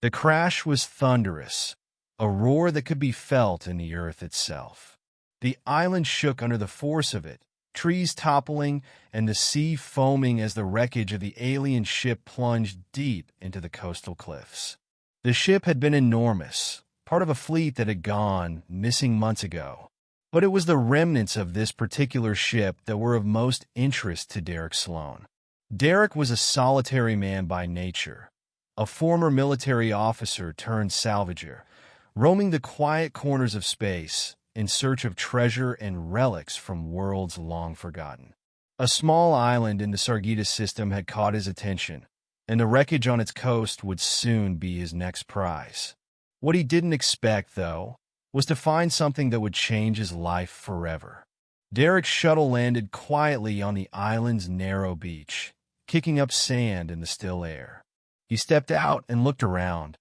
The crash was thunderous, a roar that could be felt in the earth itself. The island shook under the force of it, trees toppling and the sea foaming as the wreckage of the alien ship plunged deep into the coastal cliffs. The ship had been enormous, part of a fleet that had gone missing months ago. But it was the remnants of this particular ship that were of most interest to Derek Sloan. Derek was a solitary man by nature, a former military officer turned salvager, roaming the quiet corners of space in search of treasure and relics from worlds long forgotten. A small island in the Sargita system had caught his attention, and the wreckage on its coast would soon be his next prize. What he didn't expect, though, was to find something that would change his life forever. Derek's shuttle landed quietly on the island's narrow beach, kicking up sand in the still air. He stepped out and looked around.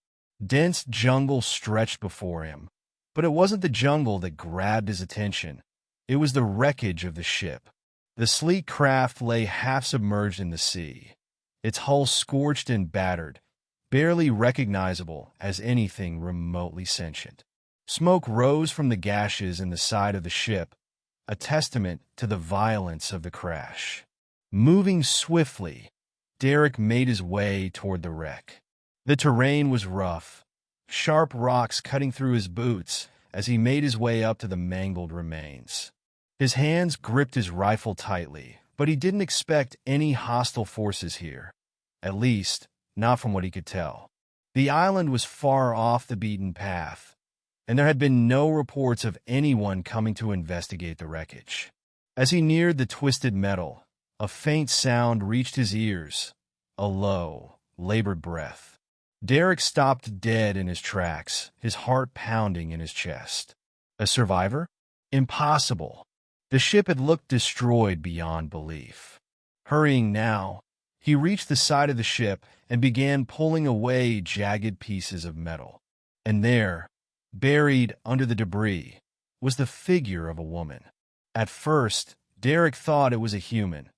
Dense jungle stretched before him, but it wasn't the jungle that grabbed his attention. It was the wreckage of the ship. The sleek craft lay half-submerged in the sea, its hull scorched and battered, barely recognizable as anything remotely sentient. Smoke rose from the gashes in the side of the ship, a testament to the violence of the crash. Moving swiftly, Derek made his way toward the wreck. The terrain was rough, sharp rocks cutting through his boots as he made his way up to the mangled remains. His hands gripped his rifle tightly, but he didn't expect any hostile forces here, at least not from what he could tell. The island was far off the beaten path, and there had been no reports of anyone coming to investigate the wreckage. As he neared the twisted metal, a faint sound reached his ears, a low, labored breath. Derek stopped dead in his tracks, his heart pounding in his chest. A survivor? Impossible. The ship had looked destroyed beyond belief. Hurrying now, he reached the side of the ship and began pulling away jagged pieces of metal. And there, buried under the debris, was the figure of a woman. At first, Derek thought it was a human,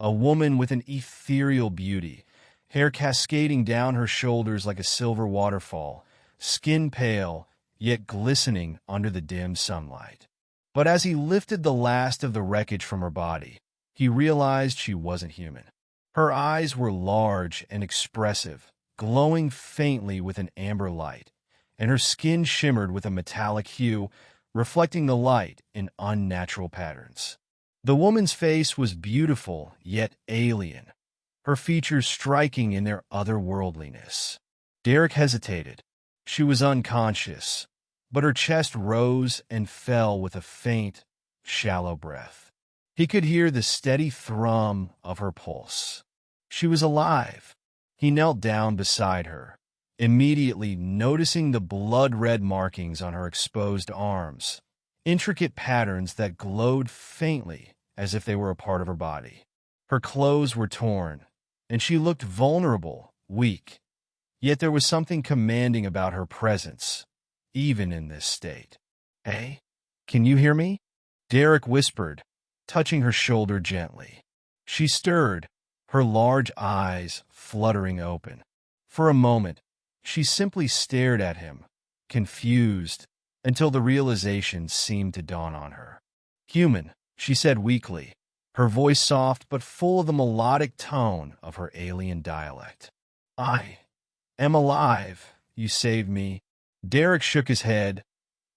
a woman with an ethereal beauty, hair cascading down her shoulders like a silver waterfall, skin pale, yet glistening under the dim sunlight. But as he lifted the last of the wreckage from her body, he realized she wasn't human. Her eyes were large and expressive, glowing faintly with an amber light, and her skin shimmered with a metallic hue, reflecting the light in unnatural patterns. The woman's face was beautiful yet alien, her features striking in their otherworldliness. Derek hesitated. She was unconscious, but her chest rose and fell with a faint, shallow breath. He could hear the steady thrum of her pulse. She was alive. He knelt down beside her, immediately noticing the blood-red markings on her exposed arms, intricate patterns that glowed faintly as if they were a part of her body. Her clothes were torn, and she looked vulnerable, weak. Yet there was something commanding about her presence, even in this state. "Hey, can you hear me?" Derek whispered, touching her shoulder gently. She stirred, her large eyes fluttering open. For a moment, she simply stared at him, confused, until the realization seemed to dawn on her. "Human," she said weakly, her voice soft but full of the melodic tone of her alien dialect. "I am alive. You saved me." Derek shook his head,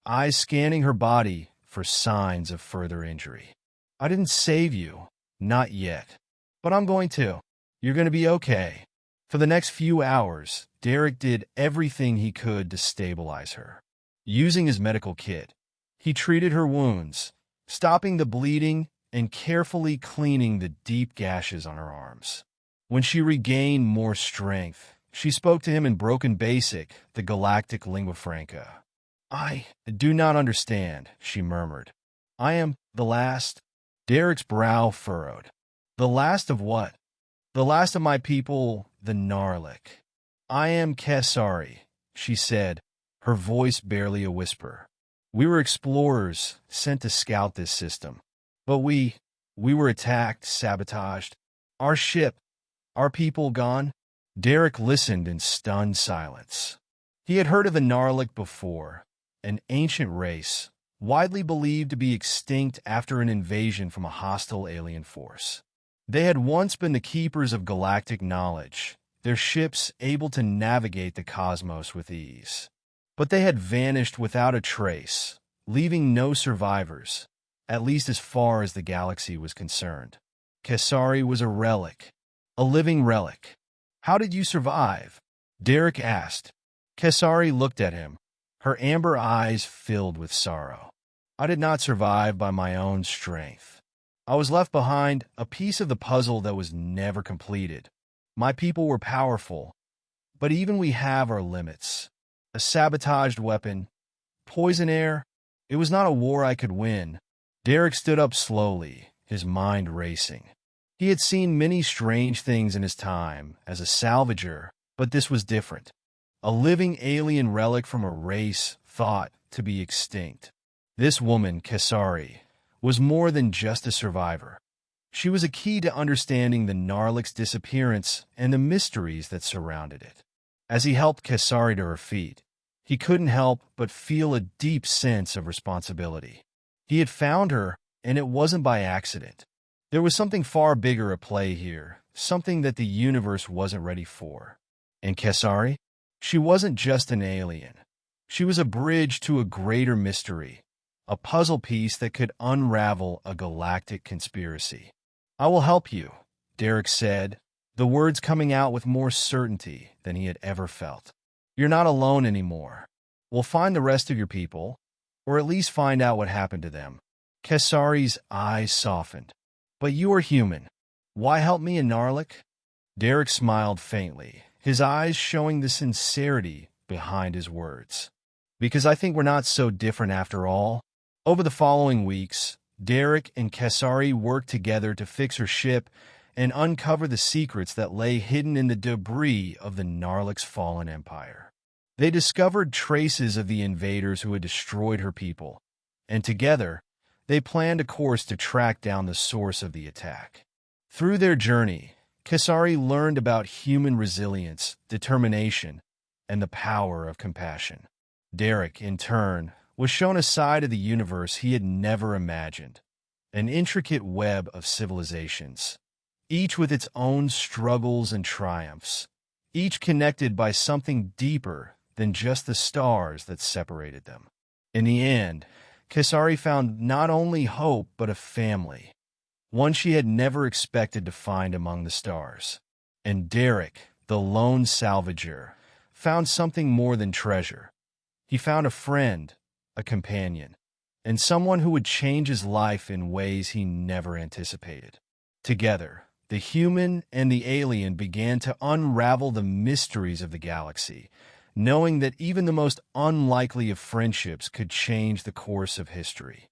eyes scanning her body for signs of further injury. "I didn't save you. Not yet. But I'm going to. You're going to be okay." For the next few hours, Derek did everything he could to stabilize her. Using his medical kit, he treated her wounds, stopping the bleeding and carefully cleaning the deep gashes on her arms. When she regained more strength, she spoke to him in broken basic, the galactic lingua franca. "I do not understand," she murmured. "I am the last." Derek's brow furrowed. "The last of what?" "The last of my people, the Narlik." "I am Kesari," she said, her voice barely a whisper. "We were explorers sent to scout this system. But we were attacked, sabotaged. Our ship, our people gone." Derek listened in stunned silence. He had heard of the Narlik before, an ancient race, widely believed to be extinct after an invasion from a hostile alien force. They had once been the keepers of galactic knowledge, their ships able to navigate the cosmos with ease. But they had vanished without a trace, leaving no survivors, at least as far as the galaxy was concerned. Kesari was a relic, a living relic. "How did you survive?" Derek asked. Kesari looked at him, her amber eyes filled with sorrow. "I did not survive by my own strength. I was left behind, a piece of the puzzle that was never completed. My people were powerful, but even we have our limits. A sabotaged weapon, poison air. It was not a war I could win." Derek stood up slowly, his mind racing. He had seen many strange things in his time as a salvager, but this was different. A living alien relic from a race thought to be extinct. This woman, Kesari, was more than just a survivor. She was a key to understanding the Narlik's disappearance and the mysteries that surrounded it. As he helped Kesari to her feet, he couldn't help but feel a deep sense of responsibility. He had found her, and it wasn't by accident. There was something far bigger at play here, something that the universe wasn't ready for. And Kesari? She wasn't just an alien. She was a bridge to a greater mystery, a puzzle piece that could unravel a galactic conspiracy. "I will help you," Derek said, the words coming out with more certainty than he had ever felt. "You're not alone anymore. We'll find the rest of your people, or at least find out what happened to them." Kesari's eyes softened. "But you are human. Why help me in Narlik?" Derek smiled faintly, his eyes showing the sincerity behind his words. "Because I think we're not so different after all." Over the following weeks, Derek and Kesari worked together to fix her ship and uncover the secrets that lay hidden in the debris of the Narlik's fallen empire. They discovered traces of the invaders who had destroyed her people, and together, they planned a course to track down the source of the attack. Through their journey, Kesari learned about human resilience, determination, and the power of compassion. Derek, in turn, was shown a side of the universe he had never imagined, an intricate web of civilizations, each with its own struggles and triumphs, each connected by something deeper than just the stars that separated them. In the end, Kesari found not only hope but a family, one she had never expected to find among the stars. And Derek, the lone salvager, found something more than treasure. He found a friend, a companion, and someone who would change his life in ways he never anticipated. Together, the human and the alien began to unravel the mysteries of the galaxy, knowing that even the most unlikely of friendships could change the course of history.